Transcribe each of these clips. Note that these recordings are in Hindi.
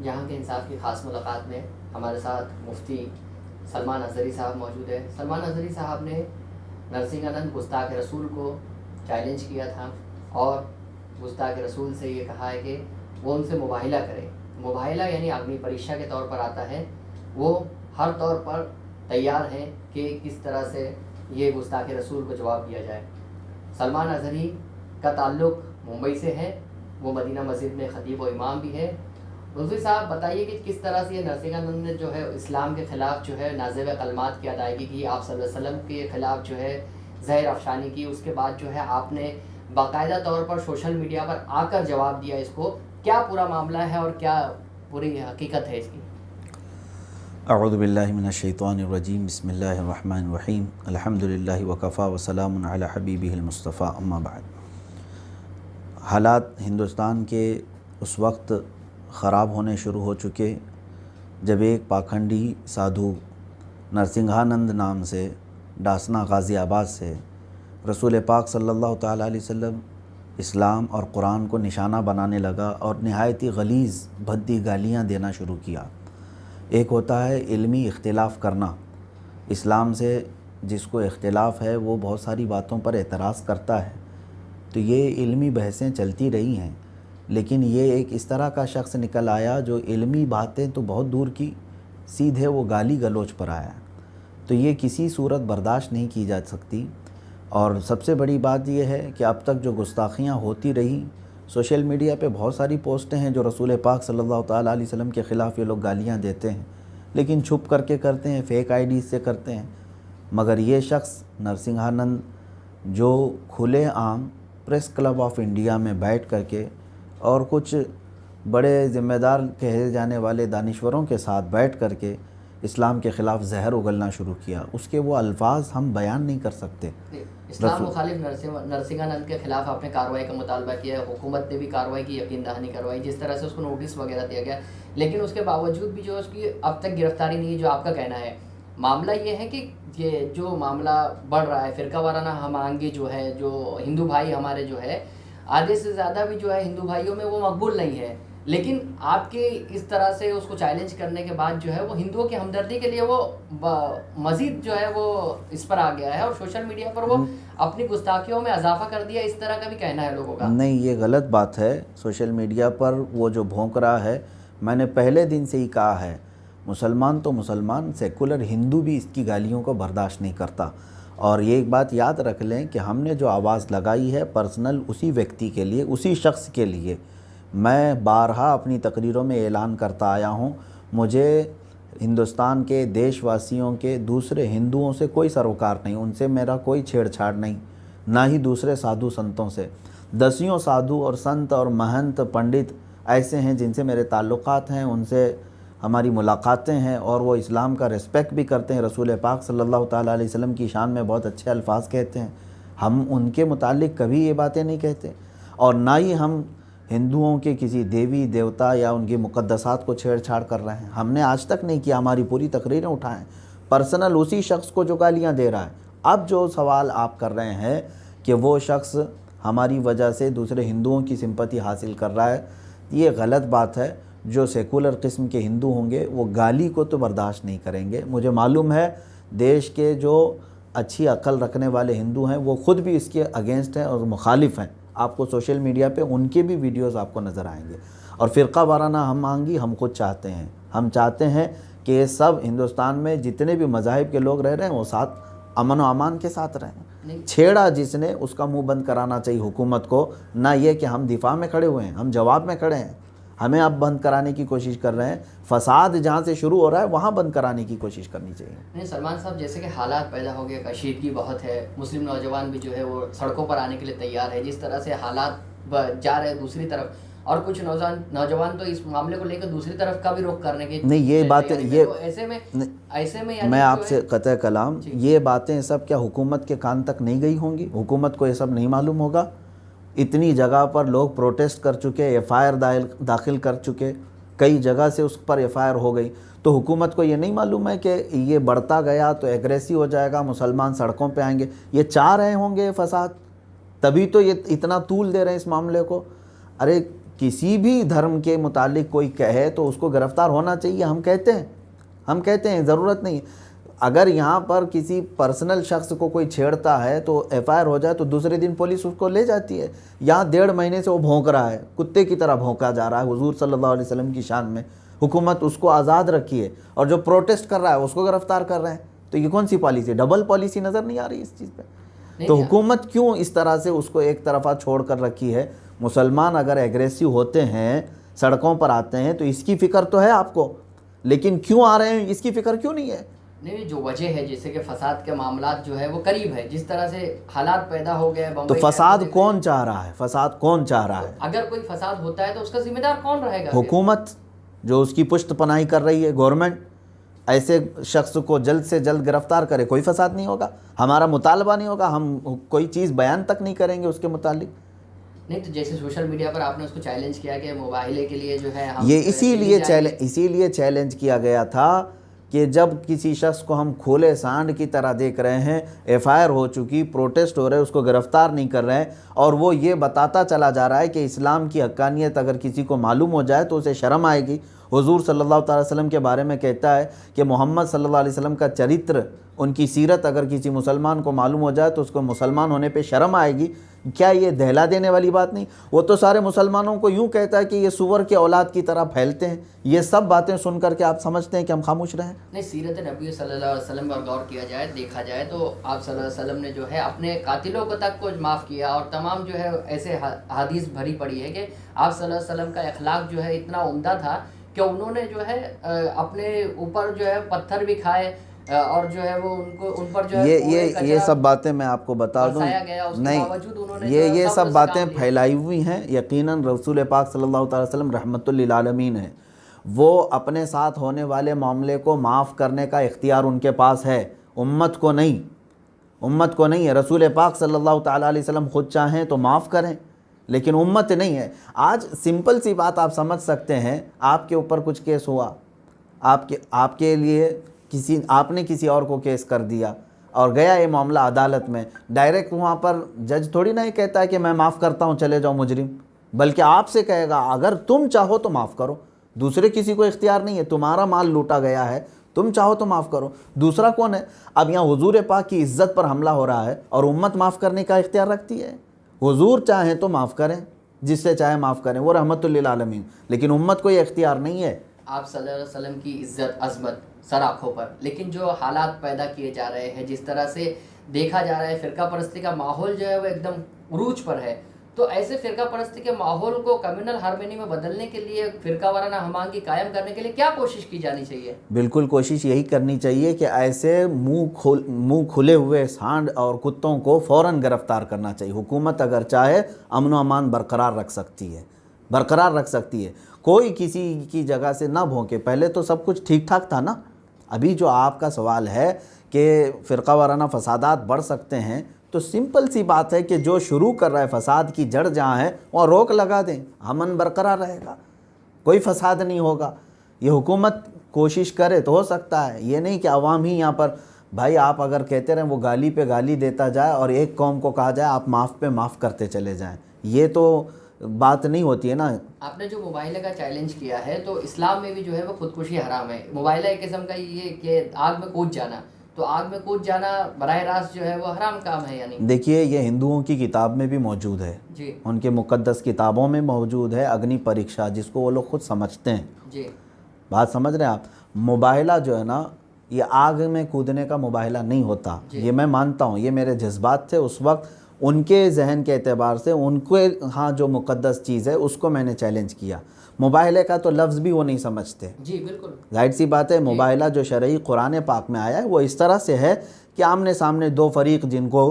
यहाँ के इंसाफ की ख़ास मुलाकात में हमारे साथ मुफ्ती सलमान अज़हरी साहब मौजूद है। सलमान अज़हरी साहब ने नरसिंहानंद गुस्ताख रसूल को चैलेंज किया था और गुस्ताख रसूल से ये कहा है कि वो उनसे मुबाहिला करें। मुबाहिला यानी अग्नि परीक्षा के तौर पर आता है। वो हर तौर पर तैयार हैं कि किस तरह से ये गुस्ताख रसूल को जवाब दिया जाए। सलमान अज़हरी का ताल्लुक़ मुंबई से है, वो मदीना मस्जिद में ख़तीब व इमाम भी है। मुफ्ती साहब बताइए कि किस तरह से ये नरसिंहानंद ने जो है इस्लाम के ख़िलाफ़ जो है नाज़िब कलमात की अदायगी की, आप सल्लल्लाहु अलैहि वसल्लम के ख़िलाफ़ जो है ज़हर अफ़शानी की, उसके बाद जो है आपने बाकायदा तौर पर सोशल मीडिया पर आकर जवाब दिया। इसको क्या पूरा मामला है और क्या पूरी हकीकत है इसकी? अऊज़ु बिल्लाहि मिनश शैतानिर रजीम, बिस्मिल्लाहिर रहमानिर रहीम, अल्हम्दुलिल्लाहि व कफ़ा व सलामुन अला हबीबिहिल मुस्तफ़ा, अम्मा बाद। हालात हिंदुस्तान के उस वक्त ख़राब होने शुरू हो चुके जब एक पाखंडी साधु नरसिंहानंद नाम से डासना गाज़ियाबाद से रसूल पाक सल्लल्लाहु ताला अलैहि वसल्लम इस्लाम और कुरान को निशाना बनाने लगा और नहायत ही गलीज़ भद्दी गालियाँ देना शुरू किया। एक होता है इल्मी इख्तिलाफ़ करना, इस्लाम से जिसको इख्तिलाफ़ है वो बहुत सारी बातों पर एतराज़ करता है, तो ये इल्मी बहसें चलती रही हैं। लेकिन ये एक इस तरह का शख्स निकल आया जो इल्मी बातें तो बहुत दूर की, सीधे वो गाली गलौज पर आया, तो ये किसी सूरत बर्दाश्त नहीं की जा सकती। और सबसे बड़ी बात यह है कि अब तक जो गुस्ताखियाँ होती रही, सोशल मीडिया पे बहुत सारी पोस्टें हैं जो रसूल पाक सल्लल्लाहु ताला अलैहि वसल्लम के ख़िलाफ़ ये लोग गालियाँ देते हैं, लेकिन छुप करके करते हैं, फ़ेक आईडी से करते हैं। मगर ये शख्स नरसिंहानंद जो खुले आम प्रेस क्लब ऑफ इंडिया में बैठ करके और कुछ बड़े ज़िम्मेदार कहे जाने वाले दानिश्वरों के साथ बैठ करके इस्लाम के ख़िलाफ़ जहर उगलना शुरू किया, उसके वो अल्फाज हम बयान नहीं कर सकते। इस्लाम मुखालिफ नरसिंहानंद के ख़िलाफ़ आपने कार्रवाई का मुतालबा किया है, हुकूमत ने भी कार्रवाई की, यकीन दहानी करवाई, जिस तरह से उसको नोटिस वगैरह दिया गया, लेकिन उसके बावजूद भी जो उसकी अब तक गिरफ़्तारी नहीं है, जो आपका कहना है। मामला ये है कि ये जो मामला बढ़ रहा है, फ़िरका वाराना हम आएंगे जो है, जो हिंदू भाई हमारे जो है आधे से ज़्यादा भी जो है हिंदू भाइयों में वो मकबूल नहीं है, लेकिन आपके इस तरह से उसको चैलेंज करने के बाद जो है वो हिंदुओं की हमदर्दी के लिए वो मज़ीद जो है वो इस पर आ गया है और सोशल मीडिया पर वो अपनी गुस्ताखियों में इजाफा कर दिया, इस तरह का भी कहना है लोगों का। नहीं, ये गलत बात है। सोशल मीडिया पर वो जो भौंक रहा है, मैंने पहले दिन से ही कहा है, मुसलमान तो मुसलमान, सेकुलर हिंदू भी इसकी गालियों को बर्दाश्त नहीं करता। और ये एक बात याद रख लें कि हमने जो आवाज़ लगाई है पर्सनल उसी व्यक्ति के लिए, उसी शख्स के लिए। मैं बारहा अपनी तकरीरों में ऐलान करता आया हूँ, मुझे हिंदुस्तान के देशवासियों के दूसरे हिंदुओं से कोई सरोकार नहीं, उनसे मेरा कोई छेड़छाड़ नहीं, ना ही दूसरे साधु संतों से। दसियों साधु और संत और महंत पंडित ऐसे हैं जिनसे मेरे ताल्लुकात हैं, उनसे हमारी मुलाकातें हैं और वो इस्लाम का रिस्पेक्ट भी करते हैं, रसूल पाक सल्लल्लाहु ताला अलैहि वसल्लम की शान में बहुत अच्छे अल्फाज कहते हैं। हम उनके मुतालिक कभी ये बातें नहीं कहते और ना ही हम हिंदुओं के किसी देवी देवता या उनकी मुक़द्दसात को छेड़छाड़ कर रहे हैं, हमने आज तक नहीं किया। हमारी पूरी तकरीरें उठाएं पर्सनल उसी शख्स को जो गालियाँ दे रहा है। अब जो सवाल आप कर रहे हैं कि वो शख्स हमारी वजह से दूसरे हिंदुओं की सिंपैथी हासिल कर रहा है, ये गलत बात है। जो सेकुलर किस्म के हिंदू होंगे वो गाली को तो बर्दाश्त नहीं करेंगे। मुझे मालूम है देश के जो अच्छी अक्ल रखने वाले हिंदू हैं वो ख़ुद भी इसके अगेंस्ट हैं और मुखालिफ हैं। आपको सोशल मीडिया पे उनके भी वीडियोस आपको नज़र आएंगे। और फ़िरका वाराना हम आएंगी, हम खुद चाहते हैं, हम चाहते हैं कि ये सब हिंदुस्तान में जितने भी मज़ाहिब के लोग रह रहे हैं वो साथ अमन व अमान के साथ रहें। छेड़ा जिसने उसका मुंह बंद कराना चाहिए हुकूमत को, ना ये कि हम दिफा में खड़े हुए हैं, हम जवाब में खड़े हैं। हमें अब बंद कराने की कोशिश कर रहे हैं, फसाद जहाँ से शुरू हो रहा है वहाँ बंद कराने की कोशिश करनी चाहिए। नहीं सलमान साहब, जैसे कि हालात पैदा हो गए, कशीदगी बहुत है, मुस्लिम नौजवान भी जो है वो सड़कों पर आने के लिए तैयार है, जिस तरह से हालात जा रहे हैं दूसरी तरफ, और कुछ नौजवान तो इस मामले को लेकर दूसरी तरफ का भी रुख करने की नहीं, ये बातें ये तो ऐसे में मैं आपसे कतई कलाम, ये बातें सब क्या हुकूमत के कान तक नहीं गई होंगी? हुकूमत को ये सब नहीं मालूम होगा? इतनी जगह पर लोग प्रोटेस्ट कर चुके, एफआईआर दाखिल कर चुके, कई जगह से उस पर एफआईआर हो गई, तो हुकूमत को ये नहीं मालूम है कि ये बढ़ता गया तो एग्रेसिव हो जाएगा, मुसलमान सड़कों पे आएंगे? ये चाह रहे होंगे फसाद, तभी तो ये इतना तूल दे रहे हैं इस मामले को। अरे किसी भी धर्म के मुतालिक कोई कहे तो उसको गिरफ़्तार होना चाहिए। हम कहते हैं ज़रूरत नहीं। अगर यहाँ पर किसी पर्सनल शख्स को कोई छेड़ता है तो FIR हो जाए तो दूसरे दिन पुलिस उसको ले जाती है। यहाँ 1.5 महीने से वो भौंक रहा है, कुत्ते की तरह भौंका जा रहा है हुजूर सल्लल्लाहु अलैहि वसल्लम की शान में। हुकूमत उसको आज़ाद रखी है और जो प्रोटेस्ट कर रहा है उसको गिरफ़्तार कर रहे हैं। तो ये कौन सी पॉलिसी, डबल पॉलिसी नज़र नहीं आ रही इस चीज़ पे? तो हुकूमत क्यों इस तरह से उसको एक तरफा छोड़ कर रखी है? मुसलमान अगर एग्रेसिव होते हैं, सड़कों पर आते हैं, तो इसकी फ़िक्र तो है आपको, लेकिन क्यों आ रहे हैं इसकी फ़िक्र क्यों नहीं है? नहीं, जो वजह है जैसे कि फसाद के मामला जो है वो करीब है, जिस तरह से हालात पैदा हो गए तो फसाद कौन चाह रहा है? फसाद कौन चाह रहा है? अगर कोई फसाद होता है तो उसका जिम्मेदार कौन रहेगा? हुकूमत जो उसकी पुष्ट पनाही कर रही है, गवर्नमेंट। ऐसे शख्स को जल्द से जल्द गिरफ्तार करे, कोई फसाद नहीं होगा, हमारा मुतालबा नहीं होगा, हम कोई चीज़ बयान तक नहीं करेंगे उसके मुतालिक। नहीं, तो जैसे सोशल मीडिया पर आपने उसको चैलेंज किया कि मुबाहिले के लिए जो है हम ये इसीलिए चैलेंज किया गया था कि जब किसी शख्स को हम खुले सांड की तरह देख रहे हैं, FIR हो चुकी, प्रोटेस्ट हो रहे हैं, उसको गिरफ़्तार नहीं कर रहे हैं, और वो ये बताता चला जा रहा है कि इस्लाम की हक्कानियत अगर किसी को मालूम हो जाए तो उसे शर्म आएगी। हुजूर सल्लल्लाहु अलैहि वसल्लम के बारे में कहता है कि मोहम्मद सल्लल्लाहु अलैहि वसल्लम का चरित्र, उनकी सीरत अगर किसी मुसलमान को मालूम हो जाए तो उसको मुसलमान होने पे शर्म आएगी। क्या ये दहला देने वाली बात नहीं? वो तो सारे मुसलमानों को यूँ कहता है कि ये सुअर के औलाद की तरह फैलते हैं। ये सब बातें सुन करके आप समझते हैं कि हम खामोश रहें? नहीं, सीरत नबी सल्लल्लाहु अलैहि वसल्लम पर गौर किया जाए, देखा जाए तो आप सल्लल्लाहु अलैहि वसल्लम ने जो है अपने कातिलों को तक को माफ़ किया, और तमाम जो है ऐसे हदीस भरी पड़ी है कि आप सल्लल्लाहु अलैहि वसल्लम का अखलाक जो है इतना उम्दा था कि उन्होंने जो है अपने ऊपर जो है पत्थर भी खाए, और जो है वो उनको उन पर जो है ये सब बातें मैं आपको बता दूं, नहीं, ये सब बातें फैलाई हुई हैं। यकीनन रसूल पाक सल्लल्लाहु अलैहि वसल्लम रहमतुल लिल आलमीन है, वो अपने साथ होने वाले मामले को माफ़ करने का इख्तियार उनके पास है, उम्मत को नहीं है। रसूल पाक सल्लल्लाहु अलैहि वसल्लम खुद चाहें तो माफ़ करें, लेकिन उम्मत नहीं है। आज सिंपल सी बात आप समझ सकते हैं, आपके ऊपर कुछ केस हुआ, आपके लिए आपने किसी और को केस कर दिया और गया ये मामला अदालत में, डायरेक्ट वहाँ पर जज थोड़ी ना ये कहता है कि मैं माफ़ करता हूँ, चले जाओ मुजरिम, बल्कि आपसे कहेगा अगर तुम चाहो तो माफ़ करो। दूसरे किसी को इख्तियार नहीं है, तुम्हारा माल लूटा गया है, तुम चाहो तो माफ़ करो। दूसरा कौन है? अब यहाँ हुजूर पाक की इज़्ज़त पर हमला हो रहा है और उम्मत माफ़ करने का इख्तियार रखती है। हुजूर चाहें तो माफ़ करें, जिससे चाहे माफ़ करें, वो रहमतुल लिल आलमीन, लेकिन उम्मत को ये इख्तियार नहीं है। आप सल्लल्लाहु अलैहि वसल्लम की इज़्ज़त अज़मत सर आँखों पर, लेकिन जो हालात पैदा किए जा रहे हैं, जिस तरह से देखा जा रहा है फ़िरका परस्ती का माहौल जो है वो एकदम उरूज पर है, तो ऐसे फ़िरका परस्ती के माहौल को कम्युनल हार्मनी में बदलने के लिए, फ़िरका वाराना हमांगी कायम करने के लिए क्या कोशिश की जानी चाहिए? बिल्कुल कोशिश यही करनी चाहिए कि ऐसे मुँह खुले हुए सांड और कुत्तों को फ़ौरन गिरफ़्तार करना चाहिए। हुकूमत अगर चाहे अमन व अमान बरकरार रख सकती है, कोई किसी की जगह से ना भौंके। पहले तो सब कुछ ठीक ठाक था ना। अभी जो आपका सवाल है कि फ़िरका वाराना फसादात बढ़ सकते हैं, तो सिंपल सी बात है कि जो शुरू कर रहा है फसाद की जड़ जहाँ है वहाँ रोक लगा दें, अमन बरकरार रहेगा, कोई फसाद नहीं होगा। ये हुकूमत कोशिश करे तो हो सकता है, ये नहीं कि अवाम ही यहाँ पर, भाई आप अगर कहते रहें वो गाली पे गाली देता जाए और एक कौम को कहा जाए आप माफ़ पे माफ़ करते चले जाएं, ये तो बात नहीं होती है ना। आपने जो मुबाइले का चैलेंज किया है, तो इस्लाम में भी जो है वो खुदकुशी हराम है। मुबाइला एक किस्म का ये कि आग में कूद जाना, तो आग में कूद जाना बराह रास्त जो है वो हराम काम है। यानी देखिए, ये हिंदुओं की किताब में भी मौजूद है जी, उनके मुक़द्दस किताबों में मौजूद है, अग्नि परीक्षा, जिसको वो लोग खुद समझते हैं जी। बात समझ रहे हैं आप? मुबाहिला जो है ना, ये आग में कूदने का मुबाहिला नहीं होता, ये मैं मानता हूँ, ये मेरे जज्बात थे उस वक्त, उनके जहन के एतबार से उनके हाँ जो मुक़द्दस चीज़ है उसको मैंने चैलेंज किया। मुबाहिले का तो लफ्ज़ भी वो नहीं समझते। जी बिल्कुल, जाहिर सी बात है, मुबाहिला जो शरई कुरान पाक में आया है वो इस तरह से है कि आमने सामने दो फरीक जिनको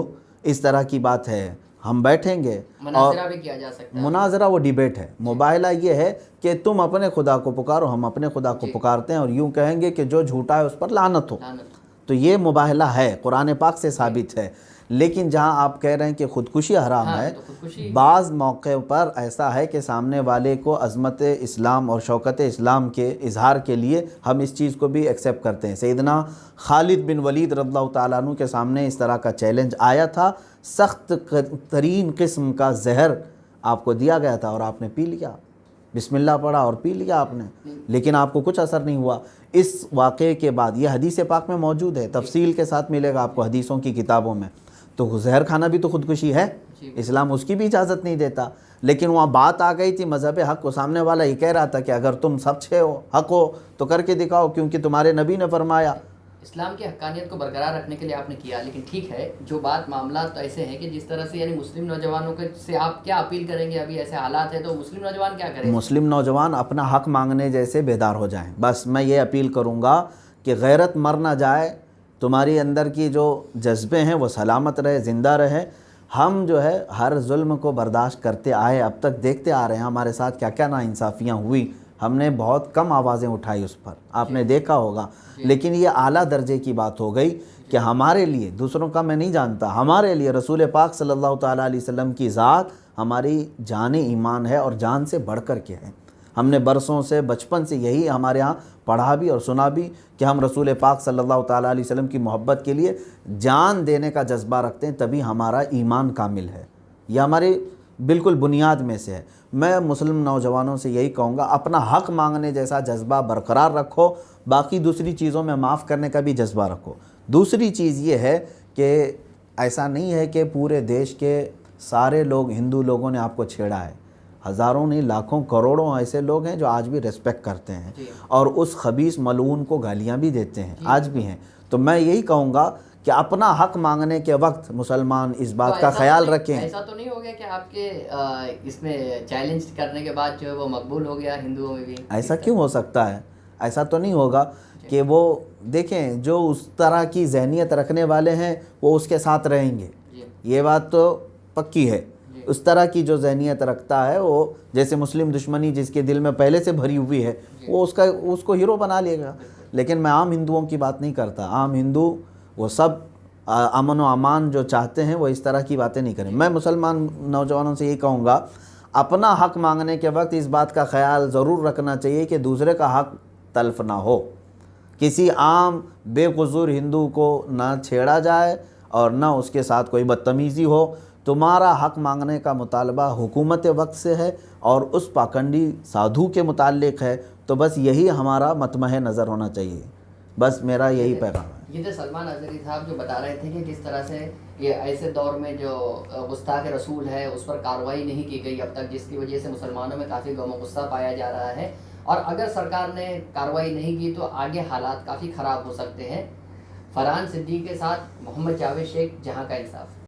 इस तरह की बात है, हम बैठेंगे मुनाज़रा भी किया जा सकता है। मुनाज़रा वो डिबेट है। मुबाहिला ये है कि तुम अपने खुदा को पुकारो, हम अपने खुदा को पुकारते हैं, और यूँ कहेंगे कि जो झूठा है उस पर लानत हो। तो ये मुबाहिला है, कुरान पाक से साबित है। लेकिन जहाँ आप कह रहे हैं कि खुदकुशी हराम है, तो बाज़ मौके पर ऐसा है कि सामने वाले को अज़मत इस्लाम और शौकत इस्लाम के इजहार के लिए हम इस चीज़ को भी एक्सेप्ट करते हैं। सैयदना खालिद बिन वलीद रज़ियल्लाहु ताला अन्हु के सामने इस तरह का चैलेंज आया था, सख्त तरीन किस्म का जहर आपको दिया गया था और आपने पी लिया। बिस्मिल्लाह पढ़ा और पी लिया आपने, लेकिन आपको कुछ असर नहीं हुआ। इस वाक़े के बाद ये हदीस पाक में मौजूद है, तफसील के साथ मिलेगा आपको हदीसों की किताबों में। तो जहर खाना भी तो खुदकुशी है, इस्लाम उसकी भी इजाज़त नहीं देता। लेकिन वहाँ बात आ गई थी मज़हब हक़ को, सामने वाला ये कह रहा था कि अगर तुम सच्चे हो, हक़ हो तो करके दिखाओ, क्योंकि तुम्हारे नबी ने फरमाया। इस्लाम की हक्कानियत को बरकरार रखने के लिए आपने किया, लेकिन ठीक है, जो बात मामला तो ऐसे हैं कि जिस तरह से यानी मुस्लिम नौजवानों के से आप क्या अपील करेंगे? अभी ऐसे हालात है तो मुस्लिम नौजवान क्या करें? मुस्लिम नौजवान अपना हक़ मांगने जैसे बेदार हो जाएं। बस मैं ये अपील करूँगा कि गैरत मर ना जाए, तुम्हारी अंदर की जो जज्बे हैं वो सलामत रहे, ज़िंदा रहे। हम जो है हर जुल्म को बर्दाश्त करते आए, अब तक देखते आ रहे हैं हमारे साथ क्या क्या नाइंसाफ़ियाँ हुई, हमने बहुत कम आवाज़ें उठाई उस पर, आपने देखा होगा। लेकिन ये आला दर्जे की बात हो गई कि हमारे लिए, दूसरों का मैं नहीं जानता, हमारे लिए रसूल पाक सल्लल्लाहु ताला अलैहि वसल्लम की ज़ात हमारी जान ईमान है और जान से बढ़कर के है। हमने बरसों से, बचपन से यही हमारे यहाँ पढ़ा भी और सुना भी कि हम रसूल पाक सल्लल्लाहु ताला अलैहि वसल्लम की मोहब्बत के लिए जान देने का जज्बा रखते हैं, तभी हमारा ईमान कामिल है। यह हमारे बिल्कुल बुनियाद में से है। मैं मुस्लिम नौजवानों से यही कहूँगा, अपना हक़ मांगने जैसा जज्बा बरकरार रखो, बाकी दूसरी चीज़ों में माफ़ करने का भी जज्बा रखो। दूसरी चीज़ ये है कि ऐसा नहीं है कि पूरे देश के सारे लोग, हिंदू लोगों ने आपको छेड़ा है। हज़ारों नहीं, लाखों करोड़ों ऐसे लोग हैं जो आज भी रिस्पेक्ट करते हैं और उस खबीस मलून को गालियाँ भी देते हैं, आज भी हैं। तो मैं यही कहूँगा कि अपना हक़ मांगने के वक्त मुसलमान इस बात का ख्याल रखें। ऐसा तो नहीं हो गया कि आपके इसमें चैलेंज करने के बाद जो है वो मकबूल हो गया हिंदुओं में भी? ऐसा क्यों हो सकता है? ऐसा तो नहीं होगा कि वो देखें, जो उस तरह की जहनीत रखने वाले हैं वो उसके साथ रहेंगे, ये बात तो पक्की है। उस तरह की जो जहनीत रखता है वो, जैसे मुस्लिम दुश्मनी जिसके दिल में पहले से भरी हुई है, वो उसको हीरो बना लेगा। लेकिन मैं आम हिंदुओं की बात नहीं करता। आम हिंदू वो सब अमन व अमान जो चाहते हैं वो इस तरह की बातें नहीं करें। मैं मुसलमान नौजवानों से यही कहूँगा, अपना हक़ मांगने के वक्त इस बात का ख्याल ज़रूर रखना चाहिए कि दूसरे का हक़ तल्फ़ ना हो, किसी आम बेक़सूर हिंदू को ना छेड़ा जाए और ना उसके साथ कोई बदतमीज़ी हो। तुम्हारा हक़ मांगने का मुतालबा हुकूमत वक्त से है और उस पाखंडी साधु के मुताल्लिक़ है, तो बस यही हमारा मतमह नज़र होना चाहिए। बस मेरा यही पैगाम है। ये तो सलमान अज़हरी साहब जो बता रहे थे कि किस तरह से ये ऐसे दौर में जो गुस्ताख रसूल है उस पर कार्रवाई नहीं की गई अब तक, जिसकी वजह से मुसलमानों में काफ़ी गम गुस्सा पाया जा रहा है, और अगर सरकार ने कार्रवाई नहीं की तो आगे हालात काफ़ी ख़राब हो सकते हैं। फरहान सिद्दीक़ी के साथ मोहम्मद जावेद शेख, जहाँ का इंसाफ।